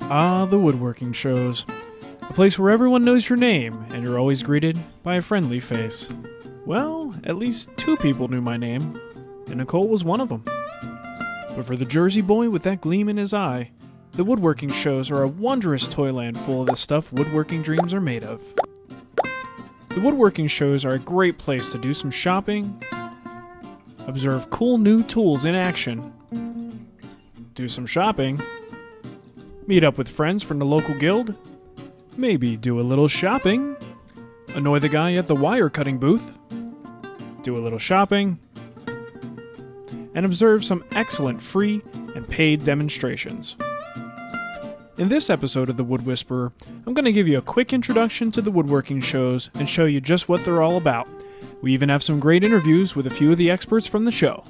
Ah, the Woodworking Shows. A place where everyone knows your name and you're always greeted by a friendly face. Well, at least 2 people knew my name, and Nicole was one of them. But for the Jersey boy with that gleam in his eye, the Woodworking Shows are a wondrous toyland full of the stuff woodworking dreams are made of. The Woodworking Shows are a great place to do some shopping, observe cool new tools in action, do some shopping, meet up with friends from the local guild, maybe do a little shopping, annoy the guy at the wire cutting booth, do a little shopping, and observe some excellent free and paid demonstrations. In this episode of The Wood Whisperer, I'm going to give you a quick introduction to the Woodworking Shows and show you just what they're all about. We even have some great interviews with a few of the experts from the show.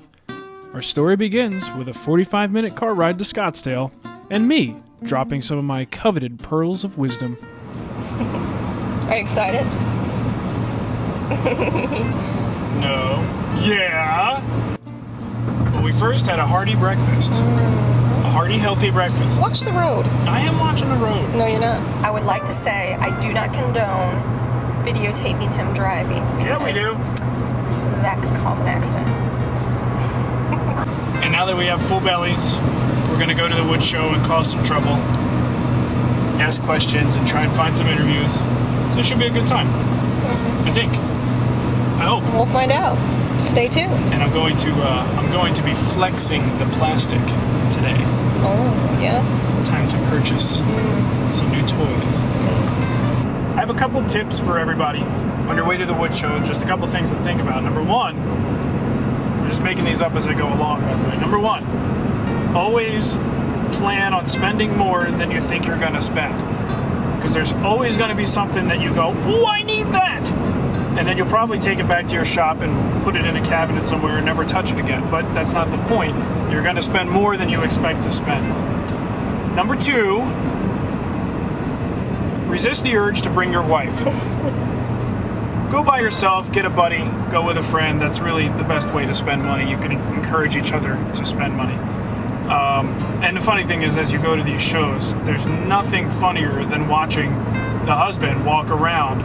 Our story begins with a 45-minute car ride to Scottsdale, and me dropping some of my coveted pearls of wisdom. Are you excited? No. Yeah! But we first had a hearty breakfast. A hearty, healthy breakfast. Watch the road. I am watching the road. No, you're not. I would like to say I do not condone videotaping him driving. Yeah, we do. That could cause an accident. And now that we have full bellies, we're going to go to the wood show and cause some trouble. Ask questions and try and find some interviews. So it should be a good time. I think. I hope. We'll find out. Stay tuned. And I'm going to be flexing the plastic today. Oh, yes. Time to purchase some new toys. I have a couple tips for everybody on your way to the wood show. Just a couple things to think about. Number one, I'm just making these up as I go along. Number one, always plan on spending more than you think you're going to spend. Because there's always going to be something that you go, "Ooh, I need that!" And then you'll probably take it back to your shop and put it in a cabinet somewhere and never touch it again. But that's not the point. You're going to spend more than you expect to spend. Number two, resist the urge to bring your wife. Go by yourself, get a buddy, go with a friend. That's really the best way to spend money. You can encourage each other to spend money. And the funny thing is, as you go to these shows, there's nothing funnier than watching the husband walk around,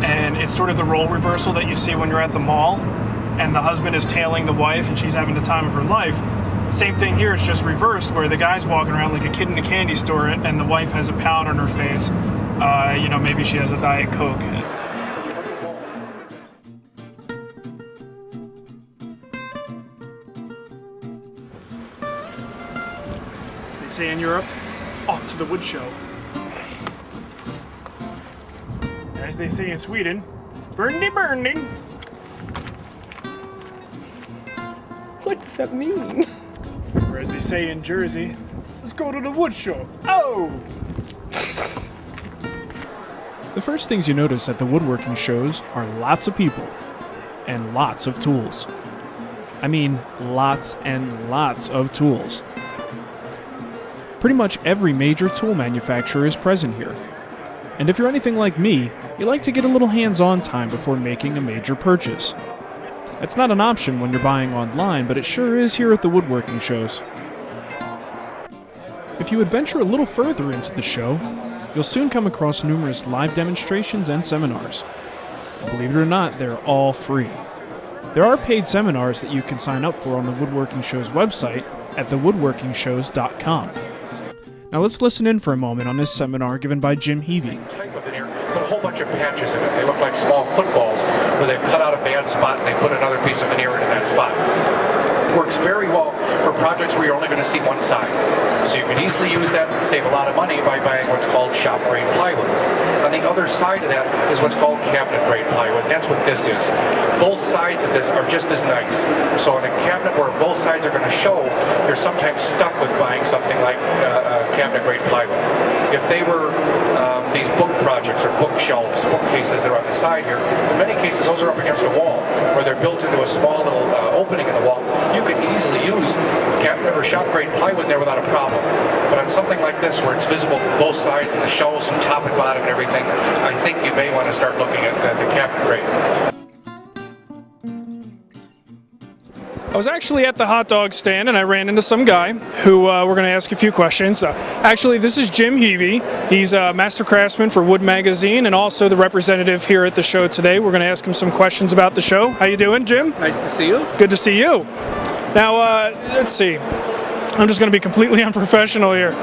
and it's sort of the role reversal that you see when you're at the mall, and the husband is tailing the wife, and she's having the time of her life. Same thing here, it's just reversed, where the guy's walking around like a kid in a candy store, and the wife has a pout on her face. Maybe she has a Diet Coke. As they say in Europe, off to the wood show. As they say in Sweden, burny burning. What does that mean? Or as they say in Jersey, let's go to the wood show. Oh! The first things you notice at the woodworking shows are lots of people and lots of tools. I mean, lots and lots of tools. Pretty much every major tool manufacturer is present here. And if you're anything like me, you like to get a little hands-on time before making a major purchase. That's not an option when you're buying online, but it sure is here at the woodworking shows. If you adventure a little further into the show, you'll soon come across numerous live demonstrations and seminars. Believe it or not, they're all free. There are paid seminars that you can sign up for on the Woodworking Show's website at thewoodworkingshows.com. Now let's listen in for a moment on this seminar given by Jim Hoyle. Type of veneer, put a whole bunch of patches in it. They look like small footballs where they've cut out a bad spot and they put another piece of veneer into that spot. Works very well for projects where you're only going to see one side. So you can easily use that and save a lot of money by buying what's called shop grade plywood. On the other side of that is what's called cabinet grade plywood. That's what this is. Both sides of this are just as nice. So in a cabinet where both sides are going to show, you're sometimes stuck with buying something like cabinet grade plywood. If they were these book projects or bookshelves, bookcases that are on the side here, in many cases those are up against a wall where they're built into a small little opening in the wall. You could easily use cabinet or shop grade plywood there without a problem. But on something like this where it's visible from both sides and the shelves from top and bottom and everything, I think you may want to start looking at the cabinet grade. I was actually at the hot dog stand and I ran into some guy who we're going to ask a few questions. Actually, this is Jim Hoyle. He's a master craftsman for Wood Magazine and also the representative here at the show today. We're going to ask him some questions about the show. How you doing, Jim? Nice to see you. Good to see you. Now, let's see. I'm just going to be completely unprofessional here.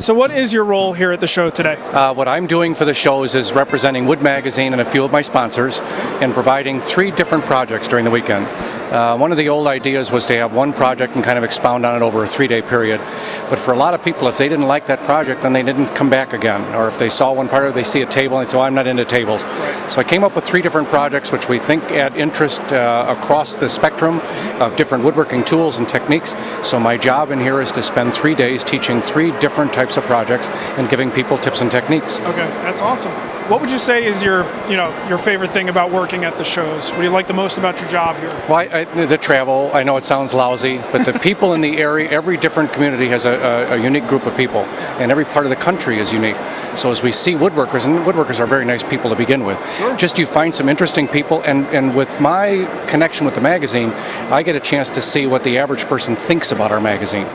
So what is your role here at the show today? What I'm doing for the shows is representing Wood Magazine and a few of my sponsors and providing 3 different projects during the weekend. One of the old ideas was to have one project and kind of expound on it over a 3-day period. But for a lot of people, if they didn't like that project, then they didn't come back again. Or if they saw one part of it, they see a table and they say, well, I'm not into tables. Right. So I came up with 3 different projects which we think add interest across the spectrum of different woodworking tools and techniques. So my job in here is to spend 3 days teaching 3 different types of projects and giving people tips and techniques. Okay, that's awesome. What would you say is your favorite thing about working at the shows? What do you like the most about your job here? Well, the travel. I know it sounds lousy, but the people in the area, every different community has a unique group of people, and every part of the country is unique. So as we see woodworkers, and woodworkers are very nice people to begin with, sure. Just you find some interesting people, and with my connection with the magazine, I get a chance to see what the average person thinks about our magazine.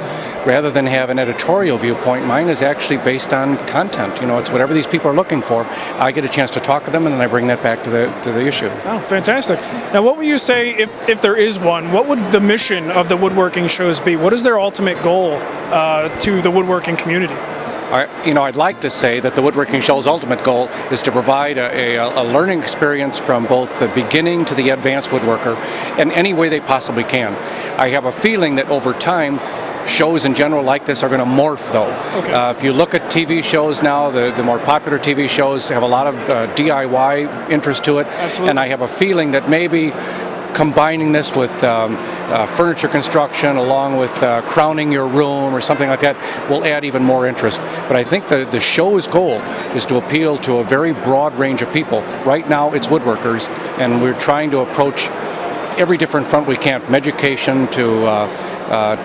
Rather than have an editorial viewpoint, mine is actually based on content. It's whatever these people are looking for. I get a chance to talk to them, and then I bring that back to the issue. Oh, fantastic. Now, what would you say, if there is one, what would the mission of the woodworking shows be? What is their ultimate goal to the woodworking community? I'd like to say that the Woodworking Show's ultimate goal is to provide a learning experience from both the beginning to the advanced woodworker in any way they possibly can. I have a feeling that over time, shows in general like this are going to morph, though. Okay. If you look at TV shows now, the more popular TV shows have a lot of DIY interest to it. Absolutely. And I have a feeling that maybe combining this with furniture construction along with crowning your room or something like that will add even more interest. But I think the show's goal is to appeal to a very broad range of people. Right now it's woodworkers, and we're trying to approach every different front we can, from education to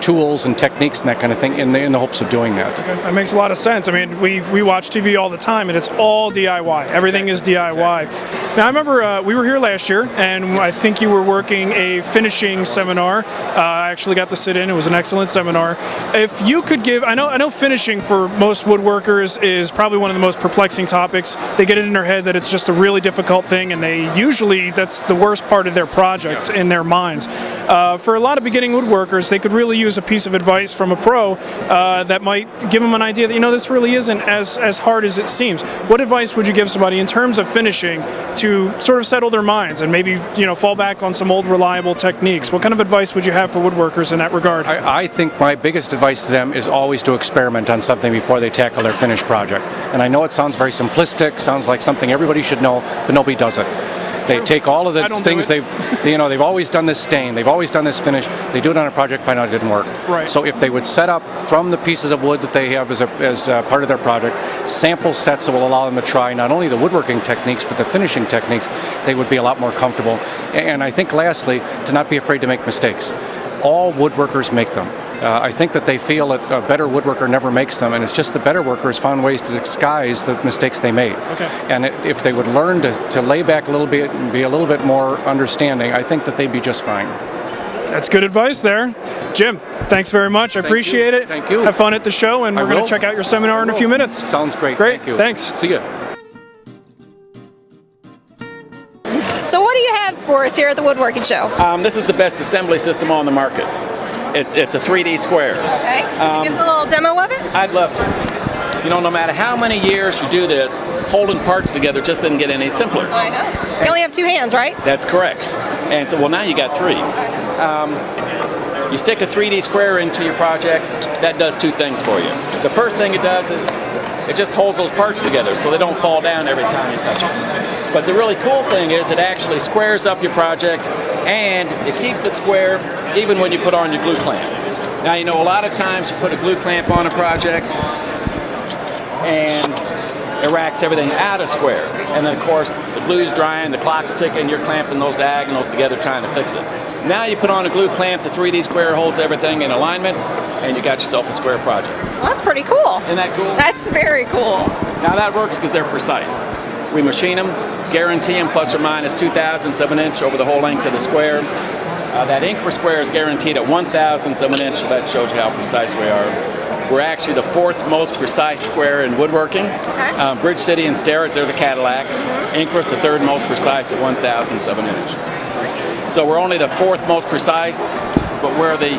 tools and techniques and that kind of thing in the hopes of doing that. Okay. That makes a lot of sense. I mean, we watch TV all the time and it's all DIY. Everything is DIY. Exactly. Now, I remember we were here last year and I think you were working a finishing seminar. I actually got to sit in. It was an excellent seminar. If you could give, I know finishing for most woodworkers is probably one of the most perplexing topics. They get it in their head that it's just a really difficult thing, and that's the worst part of their project in their minds. For a lot of beginning woodworkers, they could really use a piece of advice from a pro that might give them an idea that, this really isn't as hard as it seems. What advice would you give somebody in terms of finishing to sort of settle their minds and maybe, fall back on some old reliable techniques? What kind of advice would you have for woodworkers in that regard? I think my biggest advice to them is always to experiment on something before they tackle their finished project. And I know it sounds very simplistic, sounds like something everybody should know, but nobody does it. They take all of the things they've always done this stain, they've always done this finish, they do it on a project, find out it didn't work. Right. So if they would set up from the pieces of wood that they have as part of their project, sample sets that will allow them to try not only the woodworking techniques, but the finishing techniques, they would be a lot more comfortable. And I think lastly, to not be afraid to make mistakes. All woodworkers make them. I think that they feel that a better woodworker never makes them, and it's just the better workers found ways to disguise the mistakes they made. Okay. And if they would learn to lay back a little bit and be a little bit more understanding, I think that they'd be just fine. That's good advice there. Jim, thanks very much. I appreciate it. Thank you. Have fun at the show, and we're going to check out your seminar in a few minutes. Sounds great. Great. Thank you. Thanks. See you. So what do you have for us here at the Woodworking Show? This is the best assembly system on the market. It's a 3D square. Okay. Can you give us a little demo of it? I'd love to. No matter how many years you do this, holding parts together just doesn't get any simpler. I know. You only have 2 hands, right? That's correct. And so, now you got 3. You stick a 3D square into your project, that does 2 things for you. The first thing it does is it just holds those parts together so they don't fall down every time you touch it. But the really cool thing is it actually squares up your project, and it keeps it square even when you put on your glue clamp. Now, a lot of times you put a glue clamp on a project and it racks everything out of square. And then, of course, the glue's drying, the clock's ticking, you're clamping those diagonals together trying to fix it. Now you put on a glue clamp, the 3D square holds everything in alignment, and you got yourself a square project. Well, that's pretty cool. Isn't that cool? That's very cool. Now that works because they're precise. We machine them, guarantee them plus or minus 2/1000 of an inch over the whole length of the square. That Incra Square is guaranteed at 1/1000th of an inch, so that shows you how precise we are. We're actually the 4th most precise square in woodworking. Okay. Bridge City and Starrett, they're the Cadillacs. Incra's the 3rd most precise at 1/1000th of an inch. So we're only the 4th most precise, but we're the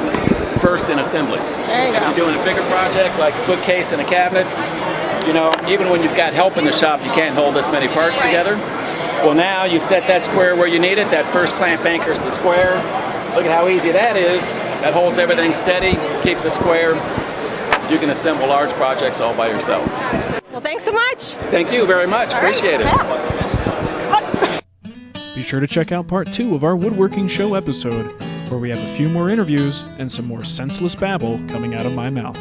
1st in assembly. There you If go. you're doing a bigger project like a bookcase and a cabinet, you know, even when you've got help in the shop, you can't hold this many parts Right. together. Well, now you set that square where you need it. That first clamp anchors the square. Look at how easy that is. That holds everything steady, keeps it square. You can assemble large projects all by yourself. Well, thanks so much. Thank you very much. All right. Appreciate it. Yeah. Be sure to check out part 2 of our Woodworking Show episode, where we have a few more interviews and some more senseless babble coming out of my mouth.